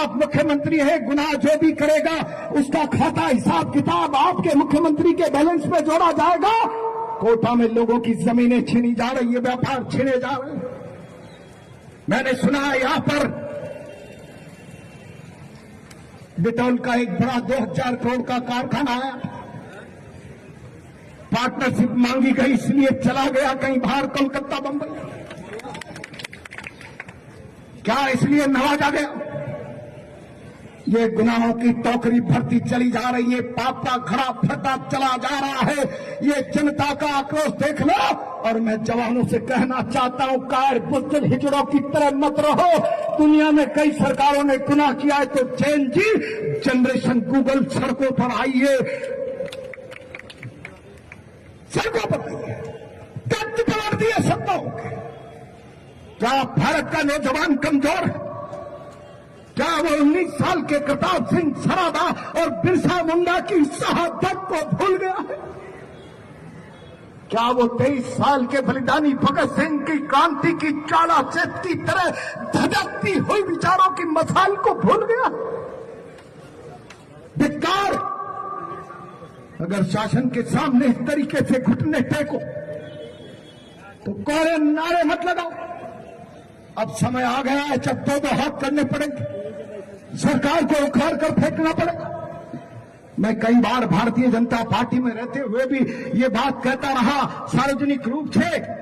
आप मुख्यमंत्री हैं, गुनाह जो भी करेगा उसका खाता हिसाब किताब आपके मुख्यमंत्री के बैलेंस में जोड़ा जाएगा। कोटा में लोगों की जमीनें छीनी जा रही है, व्यापार छीने जा रहे हैं। मैंने सुना है यहां पर डिटॉल का एक बड़ा 2000 करोड़ का कारखाना आया, पार्टनरशिप मांगी गई इसलिए चला गया कहीं बाहर, कोलकाता बंबई। क्या इसलिए नवाजा गया? ये गुनाहों की टोकरी भरती चली जा रही है, पाप का घड़ा भरता चला जा रहा है। ये जनता का आक्रोश देख लो। और मैं जवानों से कहना चाहता हूं, कार बुज़दिल हिजड़ों की तरह मत रहो। दुनिया में कई सरकारों ने गुनाह किया है तो जैन जी जनरेशन गूगल सड़कों पर आइए, सड़कों पर आइए, कद पलट दिए सत्ताओं के। क्या भारत का नौजवान कमजोर है? क्या वो 19 साल के प्रताप सिंह सराबा और बिरसा मुंडा की शहादत को भूल गया है? क्या वो 23 साल के बलिदानी भगत सिंह की क्रांति की ज्वाला चेत की तरह धधकती हुई विचारों की मशाल को भूल गया? धिक्कार! अगर शासन के सामने इस तरीके से घुटने टेको तो कोरे नारे मत लगाओ। अब समय आ गया है जब दो हाथ करने पड़ेंगे, सरकार को उखाड़ कर फेंकना पड़ेगा। मैं कई बार भारतीय जनता पार्टी में रहते हुए भी ये बात कहता रहा, सार्वजनिक रूप से।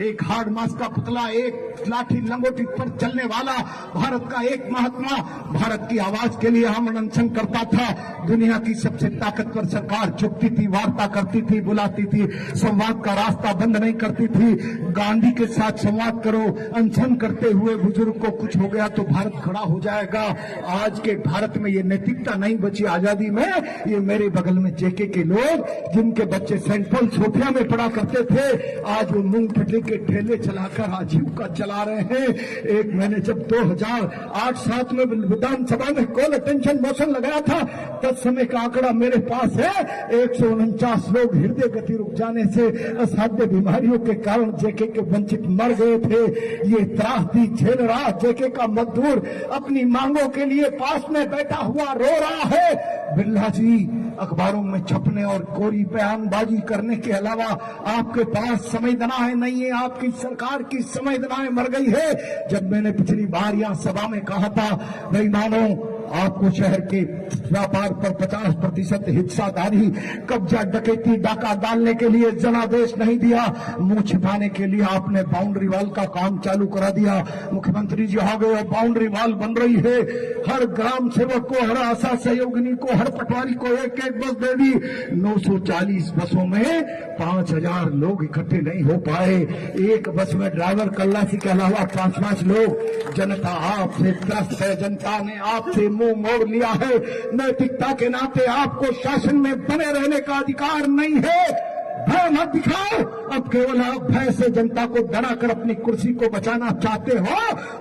एक हार्ड मास का पुतला, एक लाठी लंगोटी पर चलने वाला भारत का एक महात्मा भारत की आवाज के लिए हम अनशन करता था। दुनिया की सबसे ताकतवर सरकार झुकती थी, वार्ता करती थी, बुलाती थी, संवाद का रास्ता बंद नहीं करती थी। गांधी के साथ संवाद करो, अनशन करते हुए बुजुर्ग को कुछ हो गया तो भारत खड़ा हो जाएगा। आज के भारत में ये नैतिकता नहीं बची आजादी में। ये मेरे बगल में जेके के लोग जिनके बच्चे सेंट पॉल सोफिया में पढ़ा करते थे, आज वो मूंगफली के ठेले चलाकर आजीविका चला रहे हैं। एक मैंने जब 2008-7 में विधानसभा में कॉल अटेंशन मोशन लगाया था, तब समय का आंकड़ा मेरे पास है। 149 लोग हृदय गति रुक जाने से असाध्य बीमारियों के कारण जेके के वंचित मर गए थे। ये त्रासदी झेल रहा जेके का मजदूर अपनी मांगों के लिए पास में बैठा हुआ रो रहा है। बिरला जी, अखबारों में छपने और कोरी बयानबाजी करने के अलावा आपके पास संवेदनाएं नहीं है। आपकी सरकार की संवेदनाएं मर गई है। जब मैंने पिछली बार यहां सभा में कहा था, बेईमानों, आपको शहर के व्यापार पर 50% हिस्सादारी, कब्जा, डकैती, डाका डालने के लिए जनादेश नहीं दिया। मुंह छिपाने के लिए आपने बाउंड्री वॉल का काम चालू करा दिया। मुख्यमंत्री जी आ गए और बाउंड्री वॉल बन रही है। हर ग्राम सेवक को, हर आशा सहयोगिनी को, हर पटवारी को एक एक बस दे दी। 940 बसों में 5000 लोग इकट्ठे नहीं हो पाए। एक बस में ड्राइवर, कल्लासी के अलावा 5-5 लोग। जनता आपसे त्रस्त है, जनता ने आपसे मुंह मोड़ लिया है। नैतिकता के नाते आपको शासन में बने रहने का अधिकार नहीं है। भय मत दिखाओ। अब केवल आप भय से जनता को डराकर अपनी कुर्सी को बचाना चाहते हो।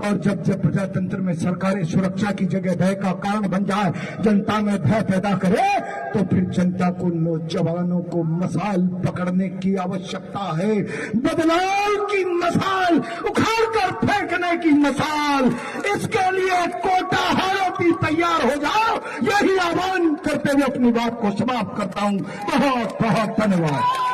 और जब जब प्रजातंत्र में सरकारें सुरक्षा की जगह भय का कारण बन जाए, जनता में भय पैदा करे, तो फिर जनता को, नौजवानों को मशाल पकड़ने की आवश्यकता है। बदलाव की मशाल, उखाड़ कर फेंकने की मशाल। इसके लिए कोटा हालती तैयार हो जाओ। यही आह्वान करते हुए अपनी बात को समाप्त करता हूं। बहुत बहुत धन्यवाद।